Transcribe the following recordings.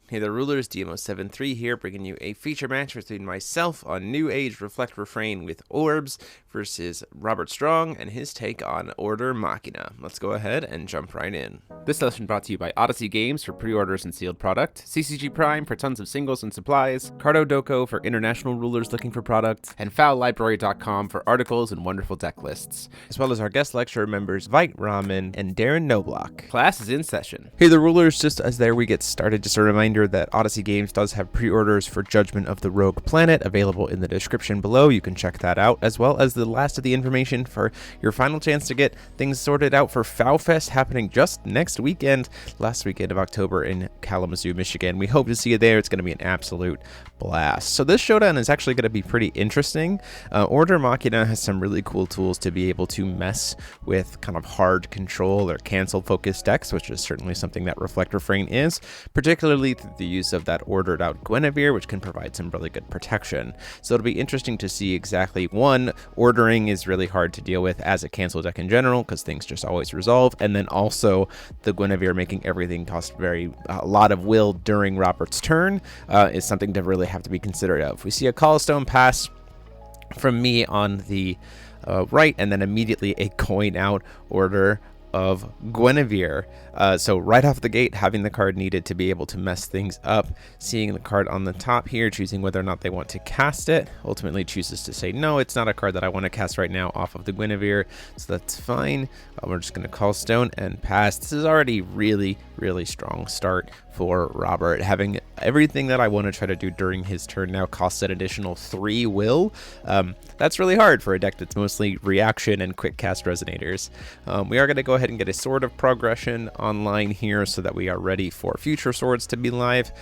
Hey there, rulers, DMO73 here, bringing you a feature match between myself on New Age Reflect Refrain with Orbs versus Robert Strong and his take on Order Machina. Let's go ahead and jump right in. This session brought to you by Odyssey Games for pre-orders and sealed product, CCG Prime for tons of singles and supplies, Cardo Doko for international rulers looking for product, and fowlibrary.com for articles and wonderful deck lists, as well as our guest lecturer members Vite Ramen and Darren Noblock. Class is in session. Hey the rulers, just as there we get started, just a reminder that Odyssey Games does have pre-orders for Judgment of the Rogue Planet available in the description below. You can check that out, as well as the last of the information for your final chance to get things sorted out for FowFest happening just next weekend, last weekend of October in Kalamazoo, Michigan. We hope to see you there. It's going to be an absolute blast. So this showdown is actually going to be pretty interesting. Order Machina has some really cool tools to be able to mess with kind of hard control or cancel focused decks, which is certainly something that Reflect Refrain is, particularly through the use of that ordered out Guinevere, which can provide some really good protection. So it'll be interesting to see exactly, one, ordering is really hard to deal with as a cancel deck in general because things just always resolve, and then also the Guinevere making everything cost a lot of will during Robert's turn is something to really have to be considerate of. We see a Callstone pass from me on the right, and then immediately a coin out order of Guinevere. So right off the gate, having the card needed to be able to mess things up. Seeing the card on the top here, choosing whether or not they want to cast it. Ultimately chooses to say, no, it's not a card that I want to cast right now off of the Guinevere. So that's fine. We're just going to call stone and pass. This is already really, really strong start for Robert. Having everything that I want to try to do during his turn now costs an additional 3 will. That's really hard for a deck that's mostly reaction and quick cast resonators. We are going to go ahead and get a Sword of Progression online here so that we are ready for future swords to be live.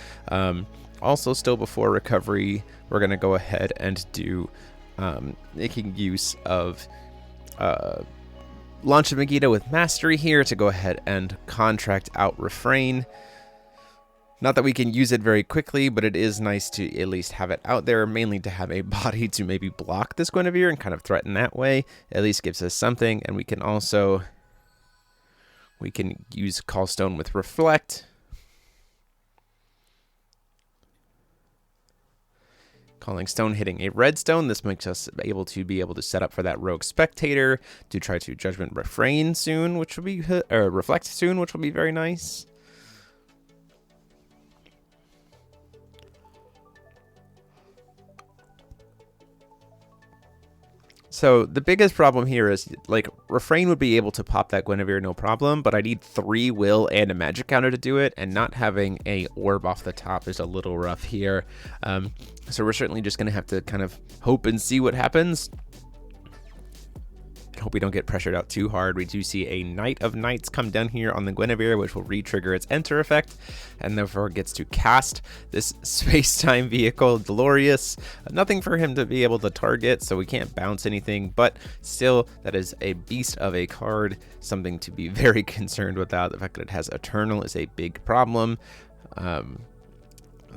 Also, still before recovery, we're going to go ahead and do making use of Launch of Megiddo with Mastery here to go ahead and contract out Refrain. Not that we can use it very quickly, but it is nice to at least have it out there, mainly to have a body to maybe block this Guinevere and kind of threaten that way. At least gives us something, and we can use Callstone with Reflect. Calling stone, hitting a red stone. This makes us able to set up for that Rogue Spectator to try to Judgment Refrain soon, which will be Reflect soon, which will be very nice. So the biggest problem here is, like, Refrain would be able to pop that Guinevere no problem, but I need 3 will and a magic counter to do it, and not having a orb off the top is a little rough here. So we're certainly just going to have to kind of hope and see what happens. I hope we don't get pressured out too hard. We do see a Knight of Knights come down here on the Guinevere, which will re-trigger its enter effect, and therefore gets to cast this space-time vehicle, Delorious. Nothing for him to be able to target, so we can't bounce anything, but still, that is a beast of a card, something to be very concerned about. The fact that it has Eternal is a big problem.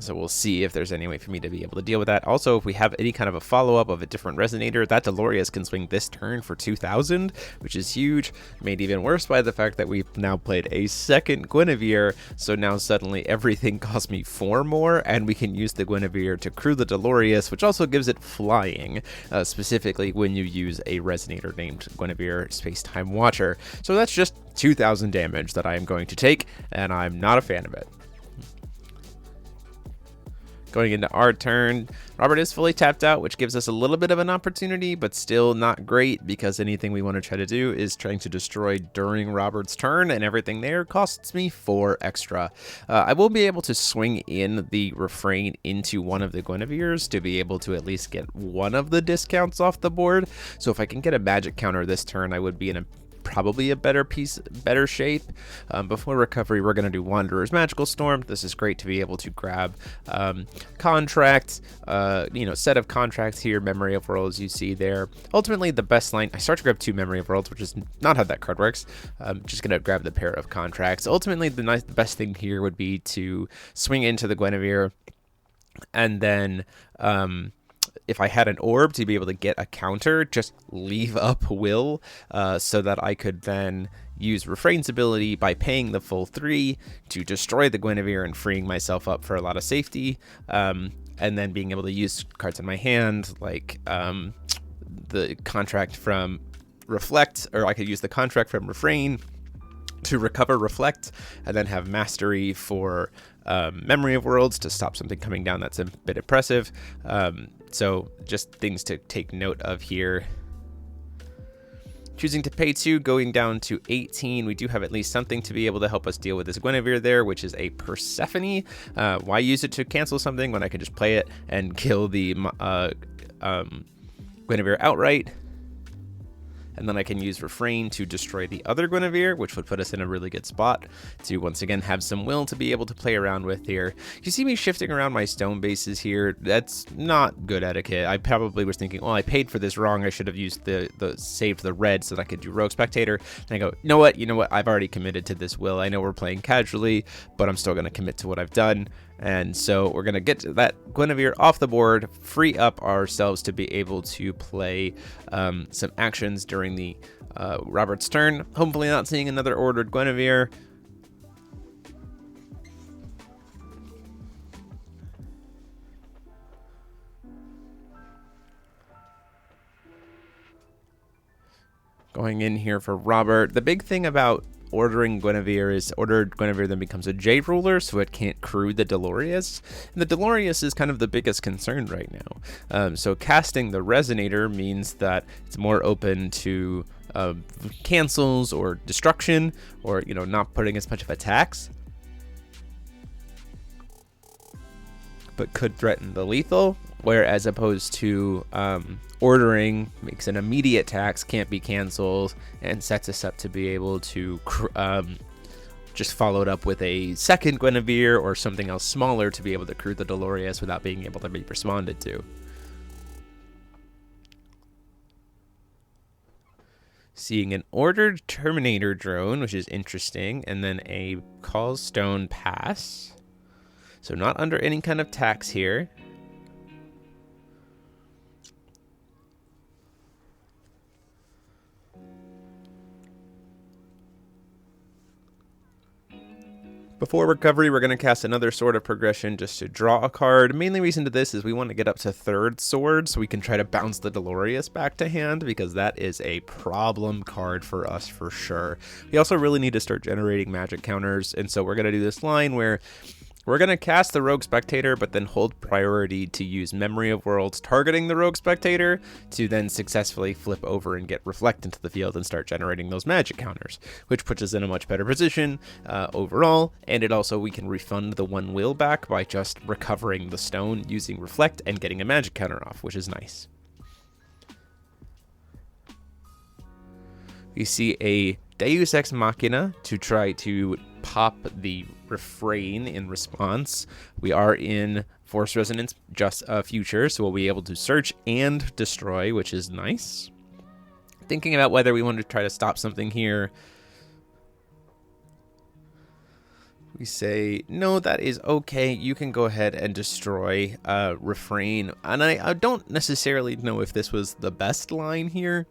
So we'll see if there's any way for me to be able to deal with that. Also, if we have any kind of a follow-up of a different resonator, that Delorious can swing this turn for 2,000, which is huge. Made even worse by the fact that we've now played a second Guinevere, so now suddenly everything costs me 4 more, and we can use the Guinevere to crew the Delorious, which also gives it flying, specifically when you use a resonator named Guinevere Space-Time Watcher. So that's just 2,000 damage that I am going to take, and I'm not a fan of it. Going into our turn, Robert is fully tapped out, which gives us a little bit of an opportunity, but still not great because anything we want to try to do is trying to destroy during Robert's turn, and everything there costs me 4 extra. I will be able to swing in the Refrain into one of the Guineveres to be able to at least get one of the discounts off the board. So if I can get a magic counter this turn, I would be in a probably a better shape. Before recovery, we're going to do Wanderer's Magical Storm. This is great to be able to grab contracts, set of contracts here, Memory of Worlds you see there. Ultimately, the best line, I start to grab 2 Memory of Worlds, which is not how that card works. Just going to grab the pair of contracts. Ultimately, the best thing here would be to swing into the Guinevere and then if I had an orb to be able to get a counter, just leave up Will, so that I could then use Refrain's ability by paying the full 3 to destroy the Guinevere and freeing myself up for a lot of safety, and then being able to use cards in my hand, like the contract from Reflect, or I could use the contract from Refrain to recover Reflect, and then have Mastery for Memory of Worlds to stop something coming down that's a bit impressive. So just things to take note of here. Choosing to pay 2, going down to 18, we do have at least something to be able to help us deal with this Guinevere there, which is a Persephone. Why use it to cancel something when I could just play it and kill the Guinevere outright? And then I can use Refrain to destroy the other Guinevere, which would put us in a really good spot to once again have some will to be able to play around with here. You see me shifting around my stone bases here. That's not good etiquette. I probably was thinking, well, I paid for this wrong. I should have used saved the red so that I could do Rogue Spectator. And I go, you know what? I've already committed to this will. I know we're playing casually, but I'm still going to commit to what I've done. And so we're going to get that Guinevere off the board, free up ourselves to be able to play some actions during the Robert's turn. Hopefully not seeing another ordered Guinevere. Going in here for Robert. The big thing about ordering Guinevere is ordered Guinevere then becomes a J ruler, so it can't crew the Dolorious. And the Dolorious is kind of the biggest concern right now. So casting the Resonator means that it's more open to cancels or destruction, or not putting as much of attacks, but could threaten the lethal. Whereas opposed to ordering makes an immediate tax, can't be canceled, and sets us up to be able to just follow it up with a second Guinevere or something else smaller to be able to crew the Dolorious without being able to be responded to. Seeing an ordered Terminator drone, which is interesting, and then a Callstone Pass. So not under any kind of tax here. Before recovery, we're going to cast another Sword of Progression just to draw a card. Mainly reason to this is we want to get up to 3rd Sword so we can try to bounce the Dolorious back to hand, because that is a problem card for us for sure. We also really need to start generating magic counters, and so we're going to do this line where we're going to cast the Rogue Spectator, but then hold priority to use Memory of Worlds targeting the Rogue Spectator to then successfully flip over and get Reflect into the field and start generating those magic counters, which puts us in a much better position overall. And we can refund the 1 will back by just recovering the stone using Reflect and getting a magic counter off, which is nice. We see a Deus Ex Machina to try to pop the Refrain in response. We are in Force Resonance just a future, so we'll be able to search and destroy, which is nice. Thinking about whether we want to try to stop something here. We say, no, that is okay. You can go ahead and destroy Refrain. And I don't necessarily know if this was the best line here,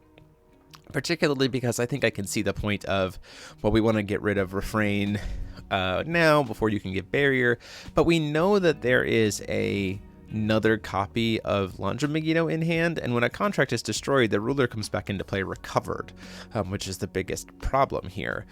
particularly because I think I can see the point of, well, we want to get rid of Refrain now before you can get Barrier. But we know that there is another copy of Landra Megiddo in hand, and when a contract is destroyed, the ruler comes back into play recovered, which is the biggest problem here.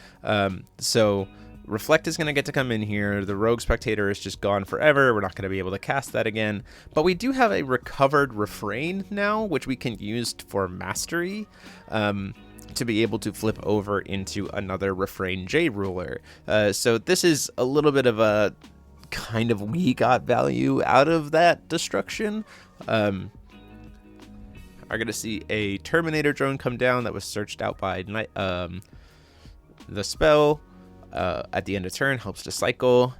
So Reflect is going to get to come in here. The Rogue Spectator is just gone forever. We're not going to be able to cast that again. But we do have a recovered Refrain now, which we can use for Mastery to be able to flip over into another Refrain J ruler. So this is a little bit of a kind of we got value out of that destruction. Are going to see a Terminator drone come down that was searched out by the spell. At the end of turn, helps to cycle.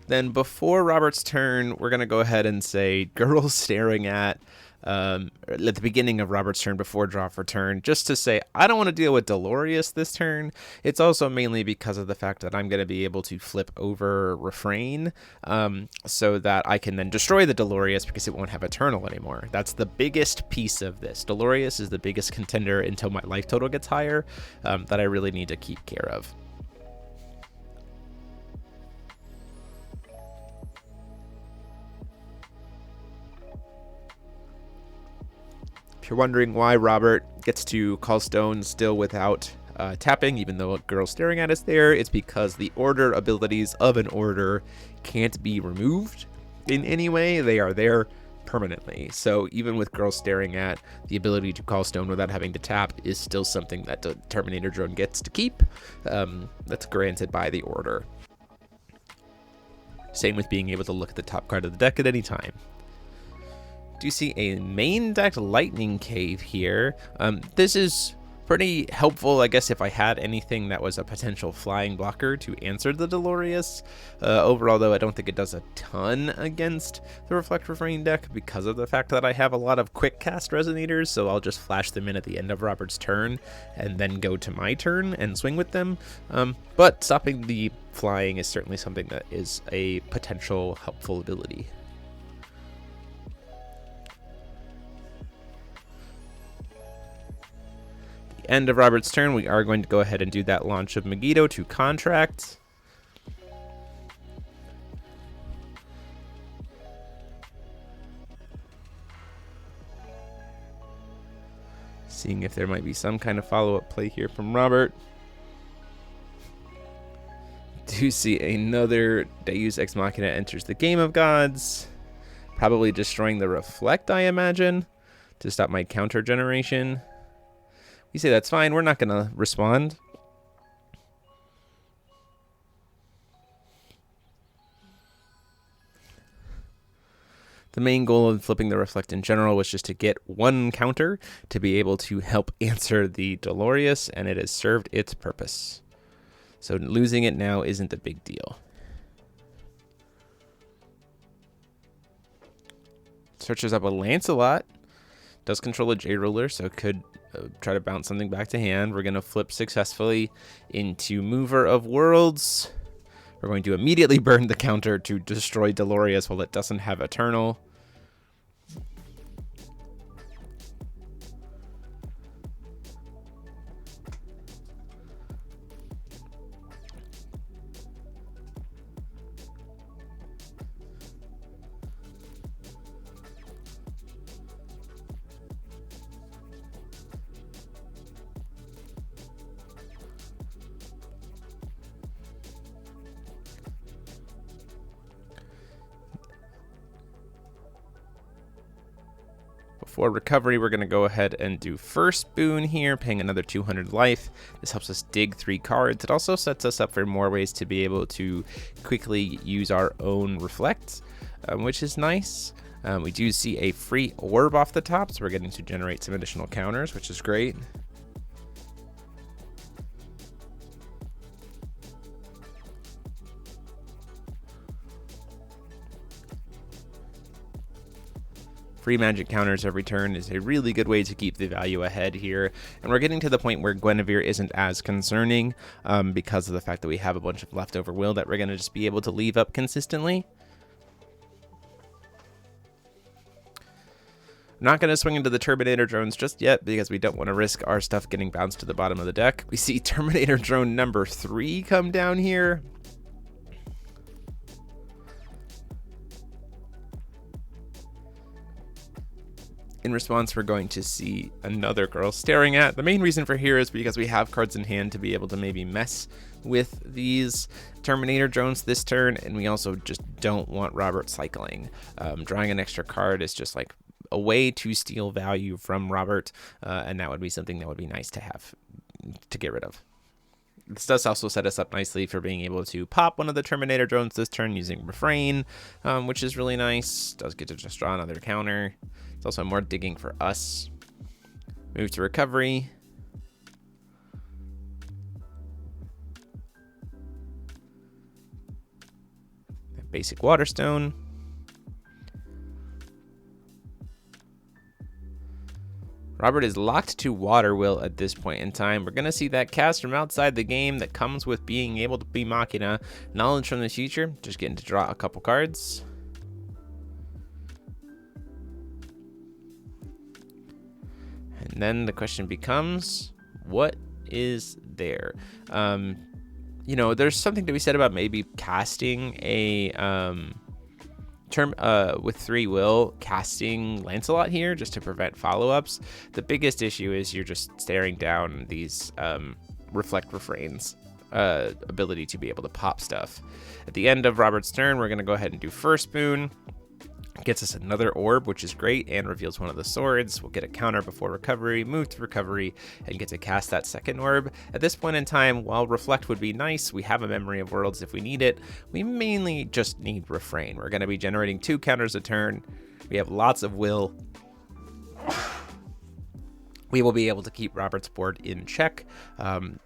Then before Robert's turn, we're going to go ahead and say Girls Staring At. at the beginning of Robert's turn before draw for turn, just to say I don't want to deal with Dolorious this turn. It's also mainly because of the fact that I'm going to be able to flip over Refrain, so that I can then destroy the Dolorious because it won't have Eternal anymore. That's the biggest piece of this. Dolorious is the biggest contender until my life total gets higher, that I really need to keep care of. If you're wondering why Robert gets to call Stone still without tapping, even though a girl staring at is there, it's because the order abilities of an order can't be removed in any way. They are there permanently. So even with girl staring at, the ability to call Stone without having to tap is still something that the Terminator drone gets to keep. That's granted by the order. Same with being able to look at the top card of the deck at any time. Do you see a main deck Lightning Cave here? This is pretty helpful, I guess, if I had anything that was a potential flying blocker to answer the Dolorious. Overall, though, I don't think it does a ton against the Reflect Refrain deck because of the fact that I have a lot of quick cast Resonators, so I'll just flash them in at the end of Robert's turn and then go to my turn and swing with them. But stopping the flying is certainly something that is a potential helpful ability. End of Robert's turn, we are going to go ahead and do that launch of Megiddo to contract. Seeing if there might be some kind of follow-up play here from Robert. Do see another Deus Ex Machina enters the Game of Gods. Probably destroying the Reflect, I imagine, to stop my counter generation. You say that's fine, we're not going to respond. The main goal of flipping the Reflect in general was just to get one counter to be able to help answer the Dolorious, and it has served its purpose. So losing it now isn't a big deal. Searches up a Lancelot. Does control a J-Ruler, so could try to bounce something back to hand. We're going to flip successfully into Mover of Worlds. We're going to immediately burn the counter to destroy Dolorious while it doesn't have Eternal. For recovery, we're going to go ahead and do first boon here, paying another 200 life. This helps us dig 3 cards. It also sets us up for more ways to be able to quickly use our own Reflect, which is nice. We do see a free orb off the top, so we're getting to generate some additional counters, which is great. Free magic counters every turn is a really good way to keep the value ahead here. And we're getting to the point where Guinevere isn't as concerning because of the fact that we have a bunch of leftover will that we're going to just be able to leave up consistently. I'm not going to swing into the Terminator drones just yet because we don't want to risk our stuff getting bounced to the bottom of the deck. We see Terminator drone number 3 come down here. In response, we're going to see another girl staring at. The main reason for here is because we have cards in hand to be able to maybe mess with these Terminator drones this turn, and we also just don't want Robert cycling. Drawing an extra card is just like a way to steal value from Robert, and that would be something that would be nice to have to get rid of. This does also set us up nicely for being able to pop one of the Terminator drones this turn using Refrain, which is really nice. Does get to just draw another counter. It's also more digging for us. Move to recovery. Basic Waterstone. Robert is locked to Water Will at this point in time. We're going to see that cast from outside the game that comes with being able to be Machina. Knowledge from the future, just getting to draw a couple cards. And then the question becomes, what is there? You know, there's something to be said about maybe casting a term with 3 will, casting Lancelot here just to prevent follow-ups. The biggest issue is you're just staring down these reflect refrains ability to be able to pop stuff. At the end of Robert's turn, we're going to go ahead and do first boon. Gets us another orb, which is great, and reveals one of the swords. We'll get a counter before recovery, move to recovery, and get to cast that second orb. At this point in time, while Reflect would be nice, we have a Memory of Worlds if we need it. We mainly just need Refrain. We're going to be generating 2 counters a turn. We have lots of will. We will be able to keep Robert's board in check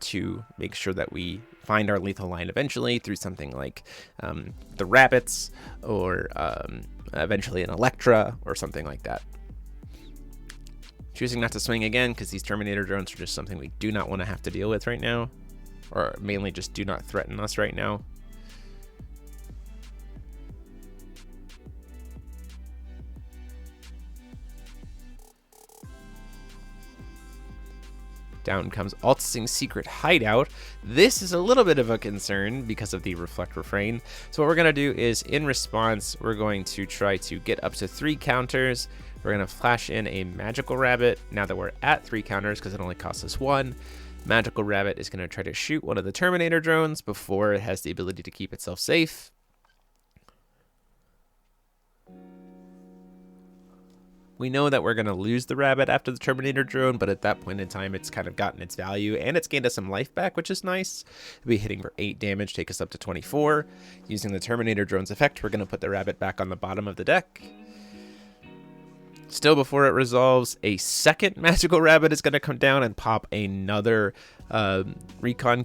to make sure that we find our lethal line eventually through something like the rabbits or eventually an Electra or something like that. Choosing not to swing again because these Terminator drones are just something we do not want to have to deal with right now, or mainly just do not threaten us right now. Down comes Altsing's Secret Hideout. This is a little bit of a concern because of the Reflect Refrain. So what we're going to do is, in response, we're going to try to get up to 3 counters. We're going to flash in a Magical Rabbit now that we're at 3 counters because it only costs us 1. Magical Rabbit is going to try to shoot one of the Terminator drones before it has the ability to keep itself safe. We know that we're going to lose the rabbit after the Terminator drone, but at that point in time, it's kind of gotten its value, and it's gained us some life back, which is nice. We'll be hitting for 8 damage, take us up to 24. Using the Terminator drone's effect, we're going to put the rabbit back on the bottom of the deck. Still before it resolves, a second Magical Rabbit is going to come down and pop another recon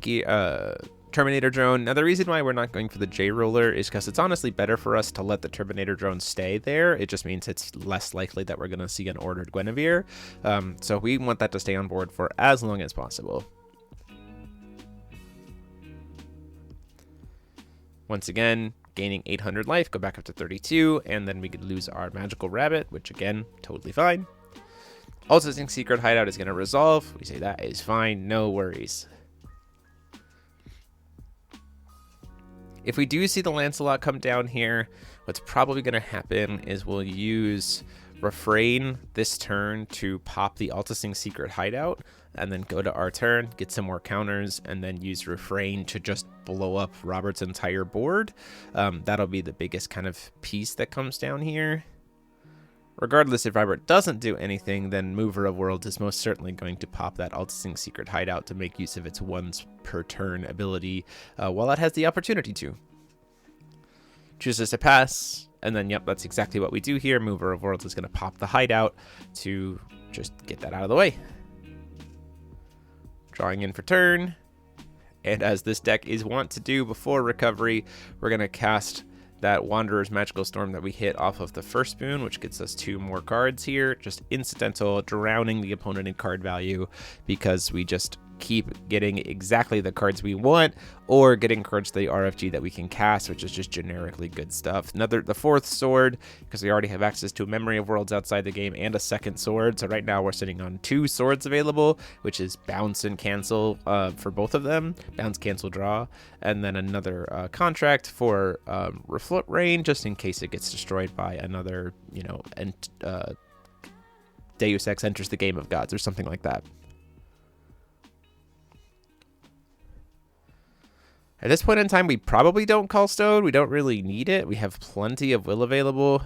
Terminator drone. Now, the reason why we're not going for the J-Roller is because it's honestly better for us to let the Terminator drone stay there. It just means it's less likely that we're going to see an ordered Guinevere. So we want that to stay on board for as long as possible. Once again, gaining 800 life, go back up to 32, and then we could lose our Magical Rabbit, which again, totally fine. Altsing's Secret Hideout is going to resolve. We say that is fine, no worries. If we do see the Lancelot come down here, what's probably going to happen is we'll use Refrain this turn to pop the Altsing's Secret Hideout, and then go to our turn, get some more counters, and then use Refrain to just blow up Robert's entire board. That'll be the biggest kind of piece that comes down here. Regardless, if Robert doesn't do anything, then Mover of Worlds is most certainly going to pop that Altsing's Secret Hideout to make use of its once per turn ability while it has the opportunity to. Chooses to pass, and then yep, that's exactly what we do here. Mover of Worlds is going to pop the Hideout to just get that out of the way. Drawing in for turn, and as this deck is wont to do before recovery, we're going to cast that Wanderer's Magical Storm that we hit off of the first boon, which gets us 2 more cards here. Just incidental, drowning the opponent in card value because we just keep getting exactly the cards we want, or getting cards to the RFG that we can cast, which is just generically good stuff. The 4th sword, because we already have access to a Memory of Worlds outside the game and a 2nd sword. So right now we're sitting on 2 swords available, which is bounce and cancel for both of them. Bounce, cancel, draw, and then another contract for Refrain, just in case it gets destroyed by another, Deus Ex enters the Game of Gods or something like that. At this point in time, we probably don't call Stone. We don't really need it. We have plenty of will available.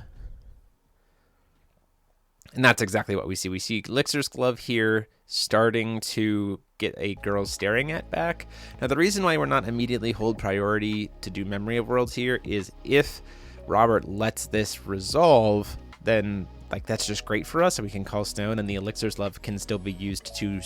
And that's exactly what we see. We see Elixir's Glove here starting to get a Girls Staring At back. Now, the reason why we're not immediately hold priority to do Memory of Worlds here is if Robert lets this resolve, then like that's just great for us, so we can call stone, and the Elixir's Love can still be used to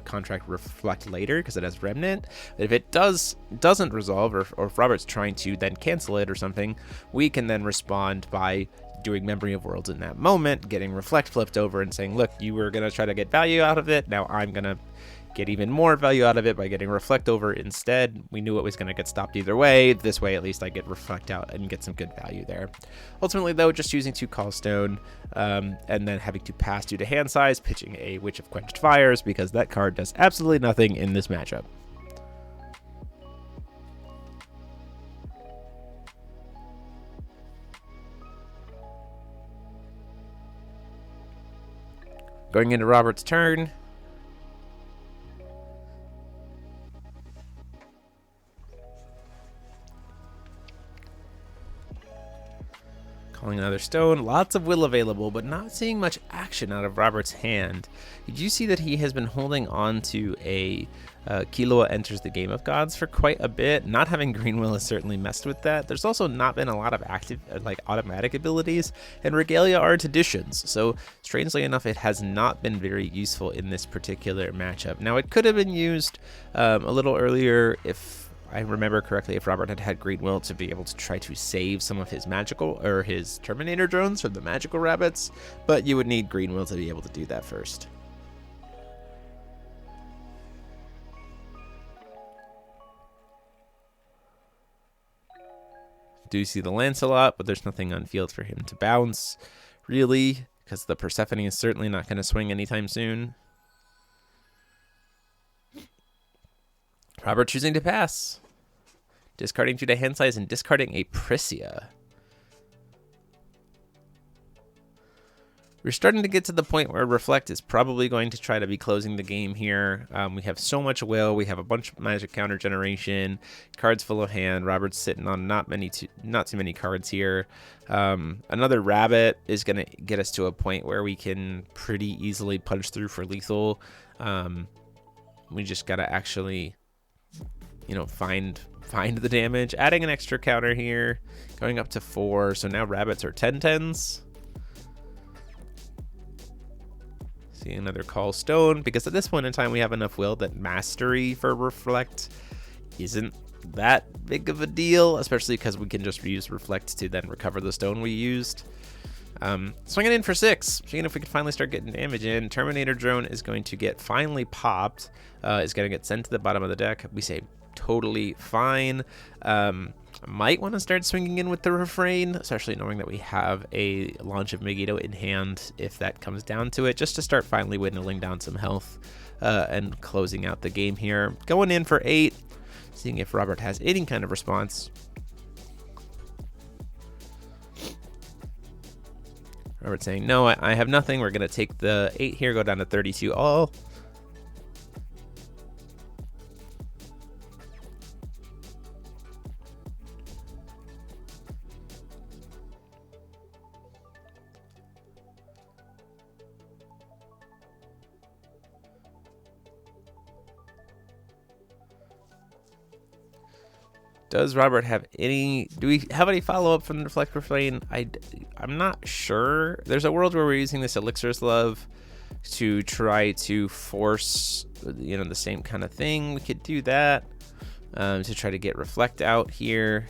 contract Reflect later because it has Remnant. But if it doesn't resolve, or if Robert's trying to then cancel it or something, we can then respond by doing Memory of Worlds in that moment, getting Reflect flipped over and saying, look, you were going to try to get value out of it, now I'm going to get even more value out of it by getting Reflect over instead. We knew it was going to get stopped either way. This way, at least I get Reflect out and get some good value there. Ultimately, though, just choosing to call stone and then having to pass due to hand size, pitching a Witch of Quenched Fires because that card does absolutely nothing in this matchup. Going into Robert's turn. Calling another stone. Lots of will available, but not seeing much action out of Robert's hand. Did you see that he has been holding on to a Killua Enters the Game of Gods for quite a bit? Not having Green Will has certainly messed with that. There's also not been a lot of active, like automatic abilities, and Regalia are additions. So strangely enough, it has not been very useful in this particular matchup. Now it could have been used a little earlier if I remember correctly, if Robert had had Green Will to be able to try to save some of his magical or his Terminator drones from the magical rabbits, but you would need Green Will to be able to do that first. Do see the Lancelot, but there's nothing on field for him to bounce, really, because the Persephone is certainly not going to swing anytime soon. Robert choosing to pass. Discarding due to hand size and discarding a Priscia. We're starting to get to the point where Reflect is probably going to try to be closing the game here. We have so much will. We have a bunch of magic counter generation. Cards full of hand. Robert's sitting on not too many cards here. Another rabbit is going to get us to a point where we can pretty easily punch through for lethal. We just got to actually, find the damage. Adding an extra counter here. Going up to 4. So now rabbits are 10/10s. See another call stone, because at this point in time we have enough will that mastery for Reflect isn't that big of a deal, especially because we can just reuse Reflect to then recover the stone we used. Swinging in for 6, seeing if we can finally start getting damage in. Terminator drone is going to get finally popped, is going to get sent to the bottom of the deck. We say totally fine. Might want to start swinging in with the Refrain, especially knowing that we have a launch of Megiddo in hand if that comes down to it, just to start finally whittling down some health and closing out the game here. Going in for 8, seeing if Robert has any kind of response. Robert saying, no, I have nothing. We're going to take the 8 here, go down to 32 all. Does Robert have any... Do we have any follow-up from the Reflect Refrain? I'm not sure. There's a world where we're using this Elixir's Love to try to force, the same kind of thing. We could do that to try to get Reflect out here.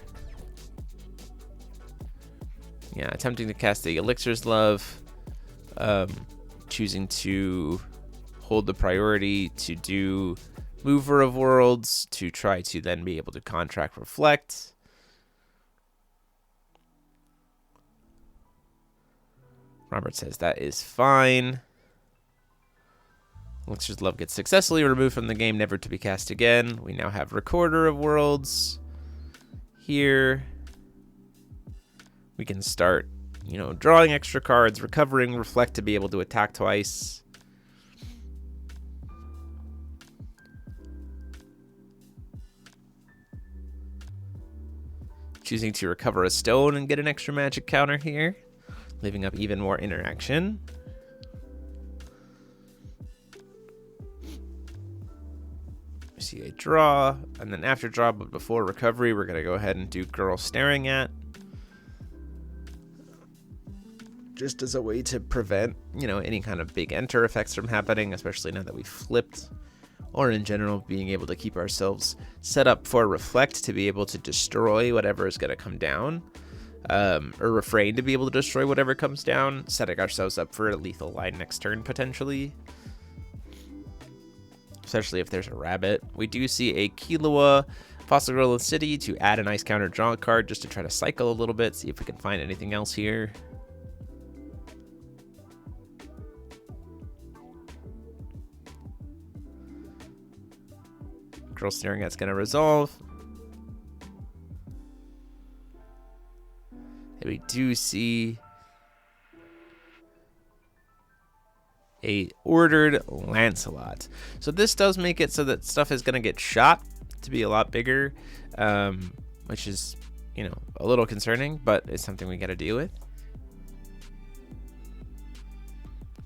Yeah, attempting to cast the Elixir's Love. Choosing to hold the priority to do Mover of Worlds to try to then be able to contract Reflect. Robert says that is fine. Elixir's Love gets successfully removed from the game, never to be cast again. We now have Recorder of Worlds here. We can start, drawing extra cards, recovering Reflect to be able to attack twice. Choosing to recover a stone and get an extra magic counter here, leaving up even more interaction. We see a draw, and then after draw, but before recovery, we're going to go ahead and do Girl Staring At. just as a way to prevent, you know, any kind of big enter effects from happening, especially now that we flipped, or in general, being able to keep ourselves set up for Reflect to be able to destroy whatever is going to come down, or Refrain to be able to destroy whatever comes down, setting ourselves up for a lethal line next turn, potentially. Especially if there's a rabbit. We do see a Killua Fossil Gorilla City to add an ice counter, draw a card just to try to cycle a little bit, see if we can find anything else here. Girl Staring At's gonna resolve. And we do see a ordered Lancelot. So this does make it so that stuff is gonna get shot to be a lot bigger, which is, you know, a little concerning, but it's something we got to deal with.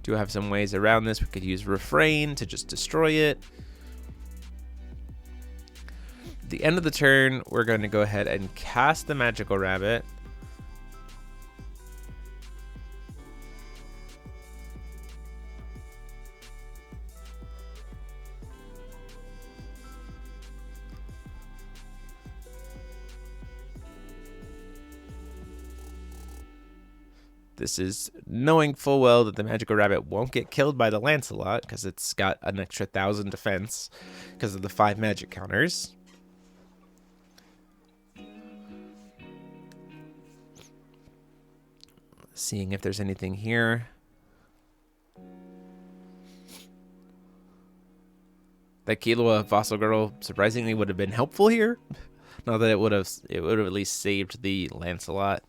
Do have some ways around this. We could use Refrain to just destroy it. At the end of the turn, we're going to go ahead and cast the Magical Rabbit. This is knowing full well that the Magical Rabbit won't get killed by the Lancelot because it's got an extra 1,000 defense because of the 5 magic counters. Seeing if there's anything here. That Killua Fossil Girl surprisingly would have been helpful here. Not that it would have at least saved the Lancelot.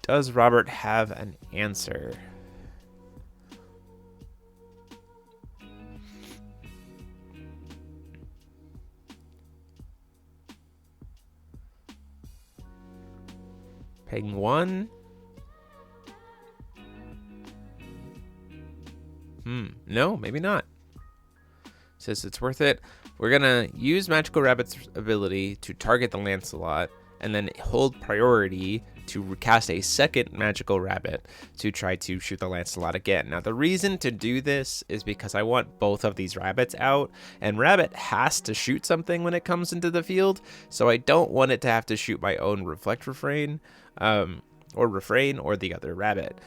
Does Robert have an answer? Paying 1? No, maybe not. Says it's worth it. We're gonna use Magical Rabbit's ability to target the Lancelot and then hold priority to cast a second Magical Rabbit to try to shoot the Lancelot again. Now, the reason to do this is because I want both of these rabbits out, and Rabbit has to shoot something when it comes into the field, so I don't want it to have to shoot my own Reflect Refrain, or Refrain, or the other rabbit.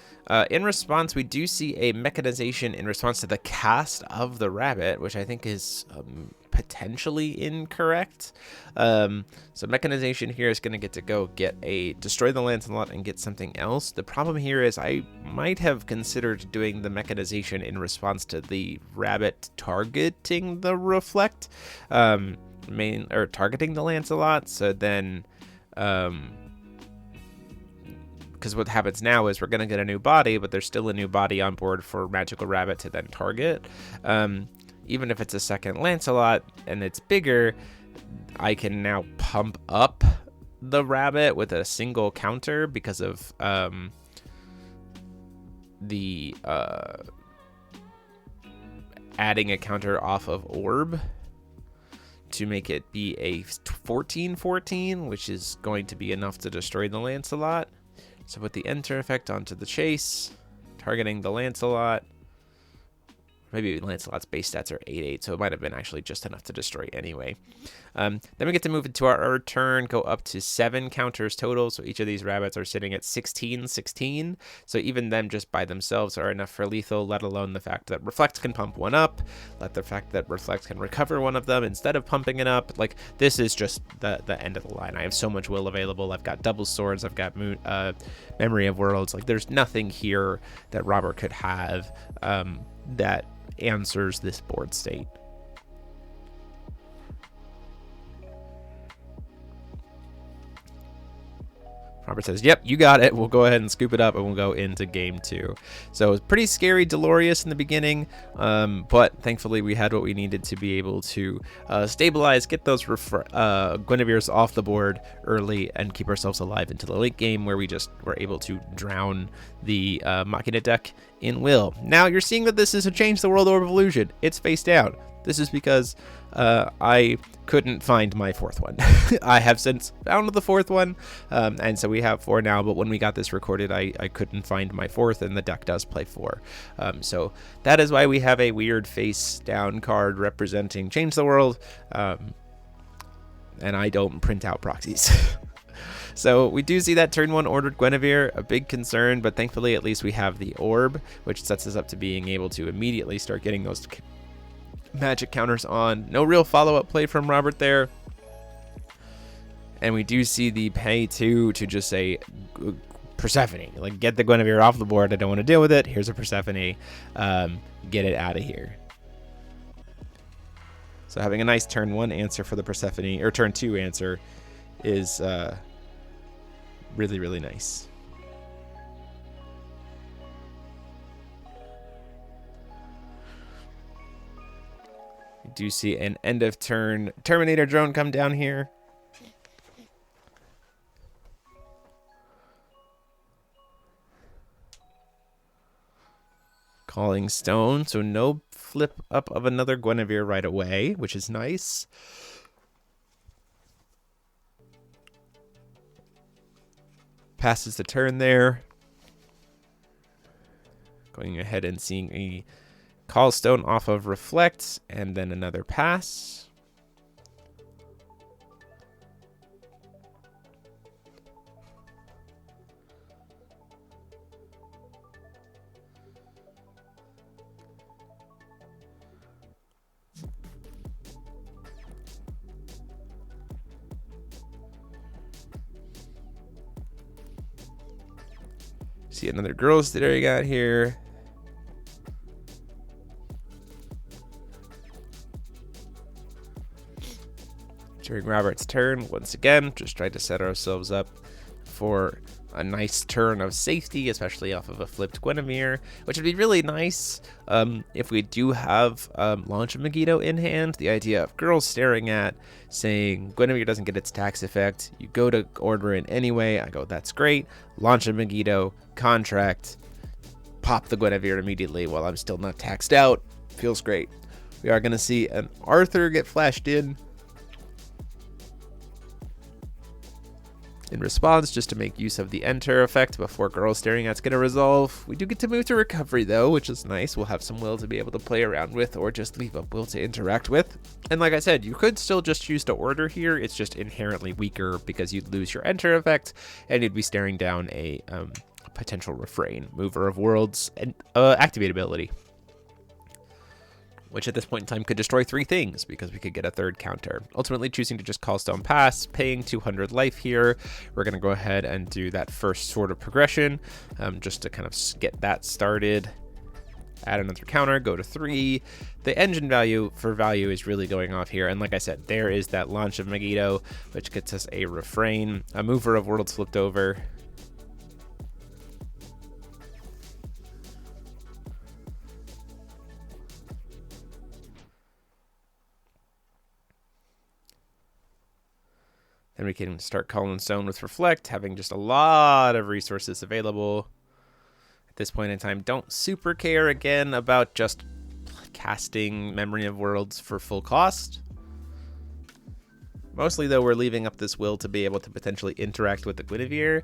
In response, we do see a mechanization in response to the cast of the rabbit, which I think is potentially incorrect. So mechanization here is going to get to go get a destroy the Lancelot and get something else. The problem here is I might have considered doing the mechanization in response to the rabbit targeting the Reflect, targeting the Lancelot. So then, because what happens now is we're going to get a new body, but there's still a new body on board for Magical Rabbit to then target. Even if it's a second Lancelot and it's bigger, I can now pump up the rabbit with a single counter because of adding a counter off of Orb to make it be a 14/14, which is going to be enough to destroy the Lancelot. So put the enter effect onto the chase, targeting the Lancelot. Maybe Lancelot's base stats are 8/8, so it might have been actually just enough to destroy anyway. Then we get to move into our turn, go up to 7 counters total. So each of these rabbits are sitting at 16/16. So even them just by themselves are enough for lethal, let alone the fact that Reflect can pump one up, let the fact that Reflect can recover one of them instead of pumping it up. Like, this is just the end of the line. I have so much will available. I've got double swords. I've got Memory of Worlds. Like, there's nothing here that Robert could have that answers this board state. Robert says, yep, you got it. We'll go ahead and scoop it up and we'll go into game 2. So it was pretty scary, Dolorious in the beginning, but thankfully we had what we needed to be able to stabilize, get those Guinevere's off the board early, and keep ourselves alive into the late game where we just were able to drown the Machina deck in Will. Now you're seeing that this is a Change the World Orb of Illusion. It's face down. This is because I couldn't find my fourth one. I have since found the fourth one, and so we have 4 now, but when we got this recorded, I couldn't find my fourth, and the deck does play 4. So that is why we have a weird face down card representing Change the World, and I don't print out proxies. So we do see that turn 1 ordered Guinevere, a big concern, but thankfully at least we have the orb, which sets us up to being able to immediately start getting those magic counters on. No real follow-up play from Robert there. And we do see the pay 2 to just say Persephone. Like, get the Guinevere off the board. I don't want to deal with it. Here's a Persephone. Get it out of here. So having a nice turn 1 answer for the Persephone, or turn 2 answer, is really, really nice. We do see an end of turn Terminator drone come down here. Calling stone, so no flip up of another Guinevere right away, which is nice. Passes the turn there. Going ahead and seeing a call stone off of Reflect, and then another pass. See another girl staring out here. During Robert's turn, once again, just try to set ourselves up for a nice turn of safety, especially off of a flipped Guinevere, which would be really nice if we do have Launch of Megiddo in hand. The idea of girls staring at, saying Guinevere doesn't get its tax effect, you go to order it anyway. I go, that's great. Launch of Megiddo, contract, pop the Guinevere immediately while I'm still not taxed out. Feels great. We are going to see an Arthur get flashed in response, just to make use of the enter effect before girl staring at's gonna resolve. We do get to move to recovery though, which is nice. We'll have some will to be able to play around with, or just leave up will to interact with. And like I said, you could still just choose to order here. It's just inherently weaker because you'd lose your enter effect and you'd be staring down a potential refrain, mover of worlds, and activate ability, which at this point in time could destroy 3 things because we could get a 3rd counter. Ultimately choosing to just call stone pass, paying 200 life here. We're going to go ahead and do that first sort of progression just to kind of get that started. Add another counter, go to 3. The engine value is really going off here. And like I said, there is that Launch of Megiddo, which gets us a refrain, a mover of worlds flipped over. Then we can start calling stone with Reflect, having just a lot of resources available. At this point in time, don't super care again about just casting Memory of Worlds for full cost. Mostly, though, we're leaving up this will to be able to potentially interact with the Guinevere,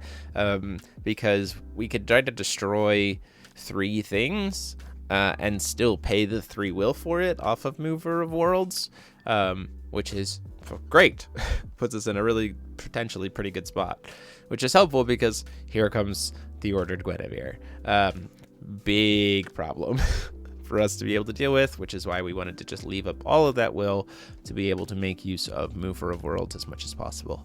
because we could try to destroy 3 things and still pay the 3 will for it off of Mover of Worlds, which is great. Puts us in a really potentially pretty good spot, which is helpful because here comes the ordered Guinevere. Big problem for us to be able to deal with, which is why we wanted to just leave up all of that will to be able to make use of Mover of Worlds as much as possible.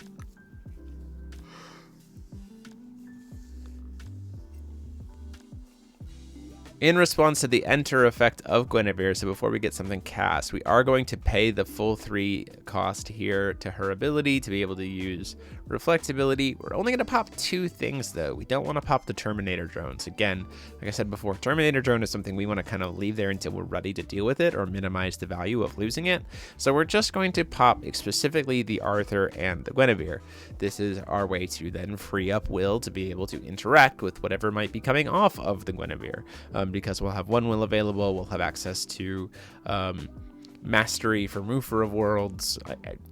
In response to the enter effect of Guinevere, so before we get something cast, we are going to pay the full 3 cost here to her ability to be able to use Reflectability. We're only going to pop 2 things though. We don't want to pop the Terminator drones. Again, like I said before, Terminator drone is something we want to kind of leave there until we're ready to deal with it or minimize the value of losing it. So we're just going to pop specifically the Arthur and the Guinevere. This is our way to then free up will to be able to interact with whatever might be coming off of the Guinevere. Because we'll have 1 will available, we'll have access to mastery for Mover of Worlds,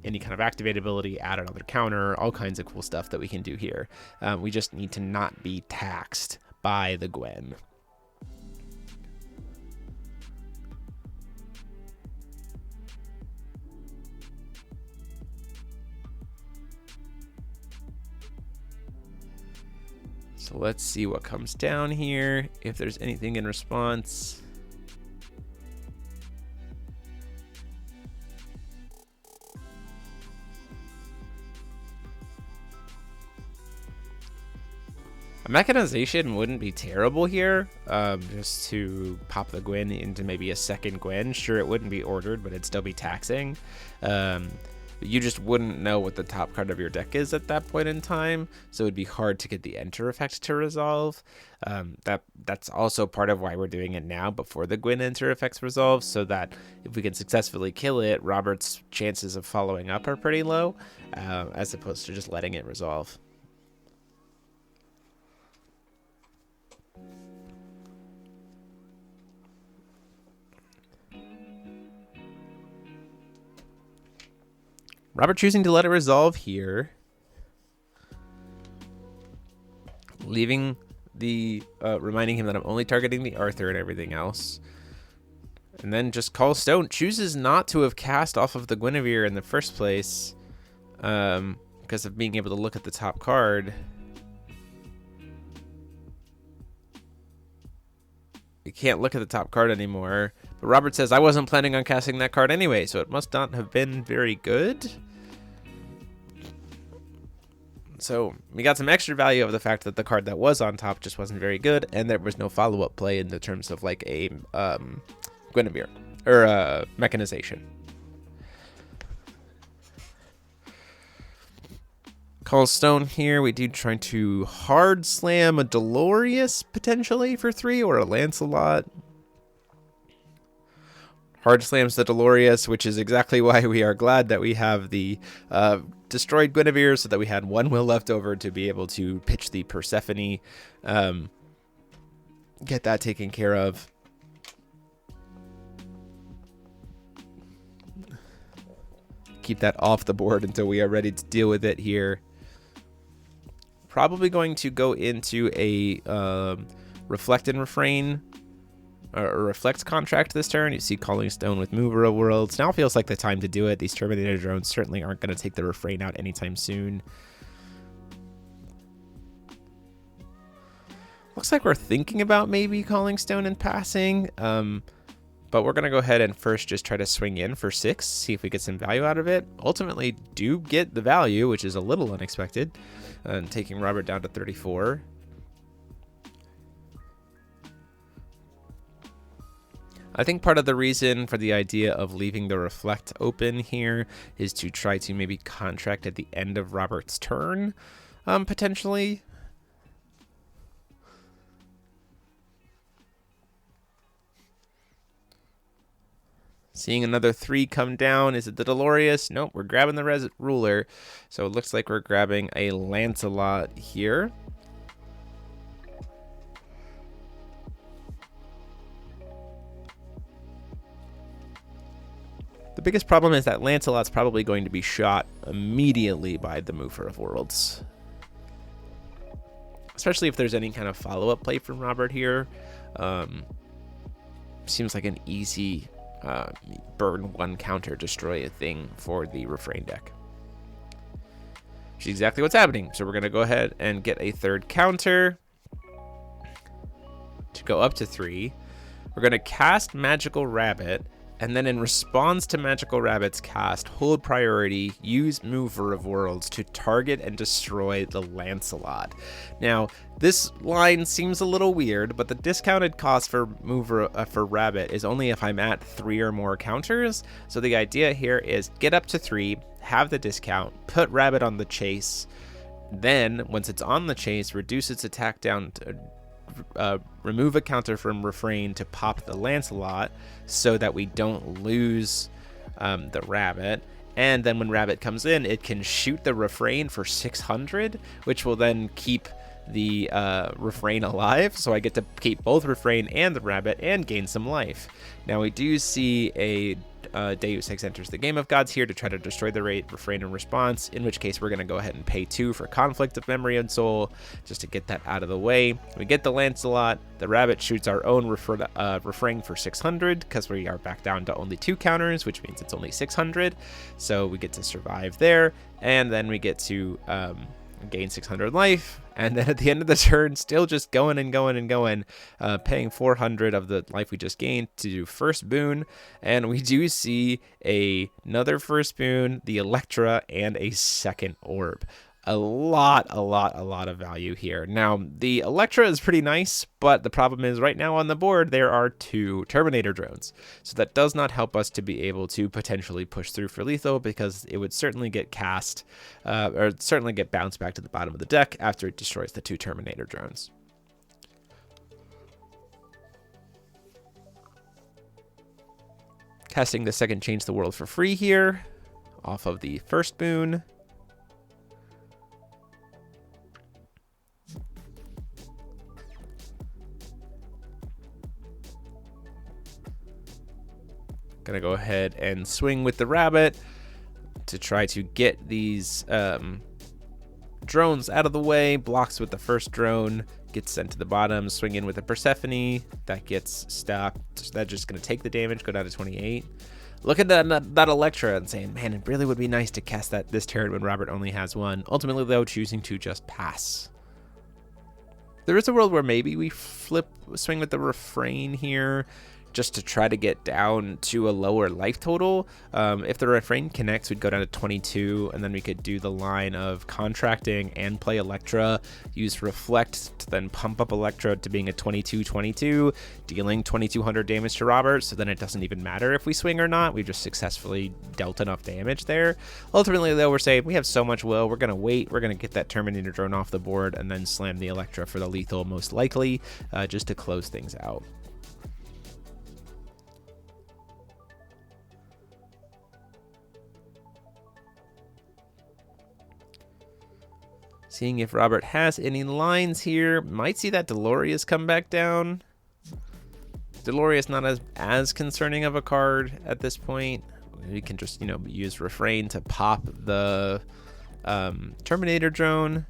any kind of activate ability, add another counter, all kinds of cool stuff that we can do here. We just need to not be taxed by the Gwen. So let's see what comes down here, if there's anything in response. A mechanization wouldn't be terrible here, just to pop the Gwen into maybe a second Gwen. Sure, it wouldn't be ordered, but it'd still be taxing. You just wouldn't know what the top card of your deck is at that point in time, so it'd be hard to get the enter effect to resolve. That's also part of why we're doing it now before the Gwen enter effects resolve, so that if we can successfully kill it, Robert's chances of following up are pretty low, as opposed to just letting it resolve. Robert choosing to let it resolve here, leaving the reminding him that I'm only targeting the Arthur and everything else, and then just calls Stone. Chooses not to have cast off of the Guinevere in the first place, because of being able to look at the top card. You can't look at the top card anymore. But Robert says, I wasn't planning on casting that card anyway, so it must not have been very good. So we got some extra value of the fact that the card that was on top just wasn't very good, and there was no follow-up play in the terms of like a Guinevere or a mechanization. Call Stone here. We do try to hard slam a Dolores potentially for 3, or a Lancelot. Hard slams the Dolores, which is exactly why we are glad that we have the destroyed Guinevere, so that we had 1 will left over to be able to pitch the Persephone, get that taken care of. Keep that off the board until we are ready to deal with it here. Probably going to go into a Reflect and Refrain, or Reflect contract this turn. You see Calling Stone with Mover of Worlds. Now feels like the time to do it. These Terminator drones certainly aren't going to take the Refrain out anytime soon. Looks like we're thinking about maybe Calling Stone and passing. But we're going to go ahead and first just try to swing in for 6, see if we get some value out of it. Ultimately, do get the value, which is a little unexpected, taking Robert down to 34. I think part of the reason for the idea of leaving the Reflect open here is to try to maybe contract at the end of Robert's turn, potentially. Seeing another 3 come down. Is it the Dolores? Nope, we're grabbing the ruler. So it looks like we're grabbing a Lancelot here. The biggest problem is that Lancelot's probably going to be shot immediately by the Mover of Worlds. Especially if there's any kind of follow-up play from Robert here. Seems like an easy burn 1 counter, destroy a thing for the Refrain deck. Which is exactly what's happening. So we're going to go ahead and get a 3rd counter to go up to 3. We're going to cast Magical Rabbit, and then in response to Magical Rabbit's cast, hold priority, use Mover of Worlds to target and destroy the Lancelot. Now, this line seems a little weird, but the discounted cost for for Rabbit is only if I'm at 3 or more counters. So the idea here is get up to 3, have the discount, put Rabbit on the chase, then once it's on the chase, reduce its attack down to remove a counter from Refrain to pop the Lancelot so that we don't lose the Rabbit. And then when Rabbit comes in, it can shoot the Refrain for 600, which will then keep the Refrain alive. So I get to keep both Refrain and the Rabbit and gain some life. Now we do see a Deus Ex enters the game of gods here to try to destroy the Refrain in response, in which case we're going to go ahead and pay 2 for Conflict of Memory and Soul, just to get that out of the way. We get the Lancelot. The rabbit shoots our own Refrain for 600, because we are back down to only 2 counters, which means it's only 600, so we get to survive there, and then we get to gain 600 life, and then at the end of the turn, still just going and going and going, paying 400 of the life we just gained to do first boon, and we do see another first boon, the Electra, and a second orb. A lot of value here. Now, the Electra is pretty nice, but the problem is right now on the board, there are 2 Terminator drones. So that does not help us to be able to potentially push through for lethal, because it would certainly get cast, or certainly get bounced back to the bottom of the deck after it destroys the 2 Terminator drones. Casting the second Change the World for free here, off of the first boon. Gonna go ahead and swing with the rabbit to try to get these drones out of the way. Blocks with the first drone, gets sent to the bottom. Swing in with the Persephone, that gets stopped. That's just gonna take the damage, go down to 28. Look at that Electra and saying, man, it really would be nice to cast that this turn when Robert only has 1. Ultimately, though, choosing to just pass. There is a world where maybe we swing with the Refrain here, just to try to get down to a lower life total. If the Refrain connects, we'd go down to 22, and then we could do the line of contracting and play Electra, use Reflect to then pump up Electra to being a 22-22, dealing 2200 damage to Robert, so then it doesn't even matter if we swing or not. We've just successfully dealt enough damage there. Ultimately, though, we're saying we have so much will, we're going to wait, we're going to get that Terminator drone off the board, and then slam the Electra for the lethal, most likely, just to close things out. Seeing if Robert has any lines here. Might see that Delorious come back down. Delorious not as concerning of a card at this point. We can just, use Refrain to pop the Terminator drone.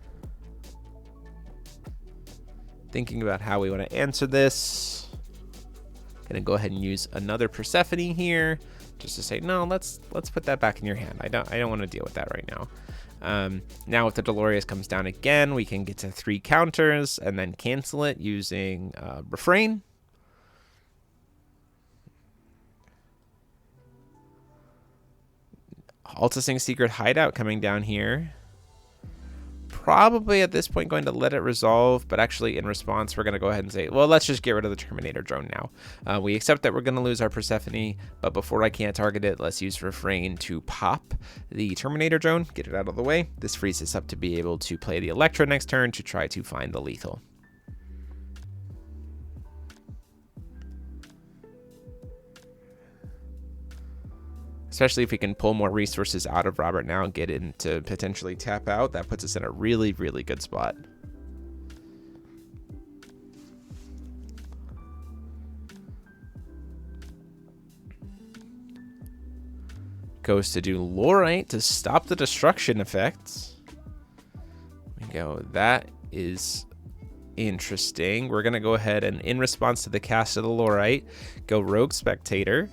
Thinking about how we want to answer this. Gonna go ahead and use another Persephone here, just to say, no, let's put that back in your hand. I don't want to deal with that right now. Now if the Delorious comes down again, we can get to 3 counters and then cancel it using Refrain. Altising Secret Hideout coming down here. Probably at this point going to let it resolve, but actually in response we're going to go ahead and say, well, let's just get rid of the Terminator drone now. We accept that we're going to lose our Persephone, but before I can't target it, let's use Refrain to pop the Terminator drone, get it out of the way. This frees us up to be able to play the Electra next turn to try to find the lethal. Especially if we can pull more resources out of Robert now and get in to potentially tap out. That puts us in a really, really good spot. Goes to do Lorite to stop the destruction effects. We go, that is interesting. We're going to go ahead and in response to the cast of the Lorite, go Rogue Spectator.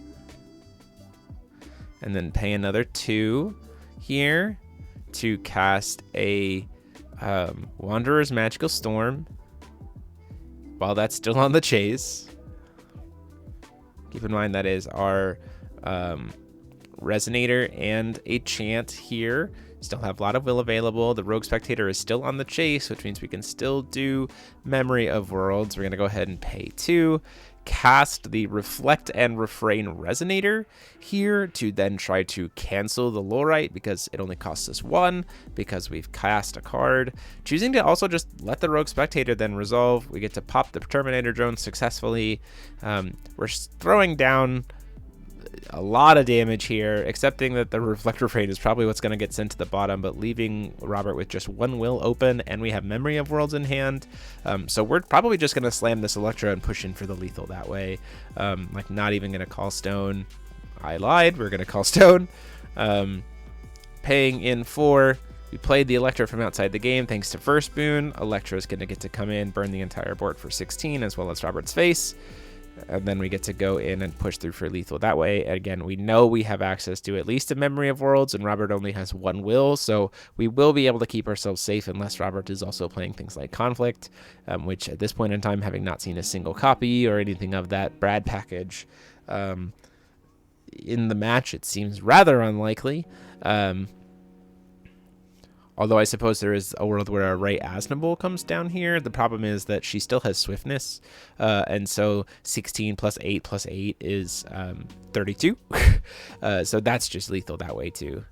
And then pay another 2 here to cast a Wanderer's Magical Storm while that's still on the chase. Keep in mind that is our Resonator and a Chant here. Still have a lot of will available. The Rogue Spectator is still on the chase, which means we can still do Memory of Worlds. We're going to go ahead and pay 2. Cast the Reflect and Refrain Resonator here to then try to cancel the Lorite because it only costs us 1 because we've cast a card. Choosing to also just let the Rogue Spectator then resolve. We get to pop the Terminator drone successfully. We're throwing down a lot of damage here, accepting that the Reflect Refrain is probably what's going to get sent to the bottom, but leaving Robert with just 1 will open, and we have Memory of Worlds in hand. So we're probably just going to slam this Electra and push in for the lethal that way. Like not even going to call Stone. I lied. We're going to call stone. Paying in 4. We played the Electro from outside the game thanks to first boon. Electro is going to get to come in, burn the entire board for 16, as well as Robert's face. And then we get to go in and push through for lethal that way. Again, we know we have access to at least a Memory of Worlds, and Robert only has 1 will, so we will be able to keep ourselves safe unless Robert is also playing things like Conflict, which at this point in time, having not seen a single copy or anything of that Brad package in the match, it seems rather unlikely. Although I suppose there is a world where a Ray Asnable comes down here. The problem is that she still has swiftness. And so 16 plus 8 plus 8 is 32. So that's just lethal that way too.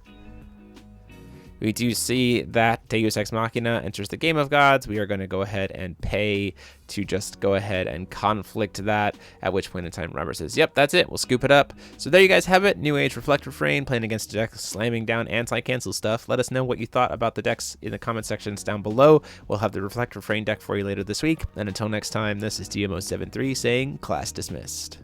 We do see that Deus Ex Machina enters the Game of Gods. We are going to go ahead and pay to just go ahead and conflict that, at which point in time Robert says, yep, that's it. We'll scoop it up. So there you guys have it. New Age Reflect Refrain, playing against decks, slamming down anti-cancel stuff. Let us know what you thought about the decks in the comment sections down below. We'll have the Reflect Refrain deck for you later this week. And until next time, this is DMO73 saying class dismissed.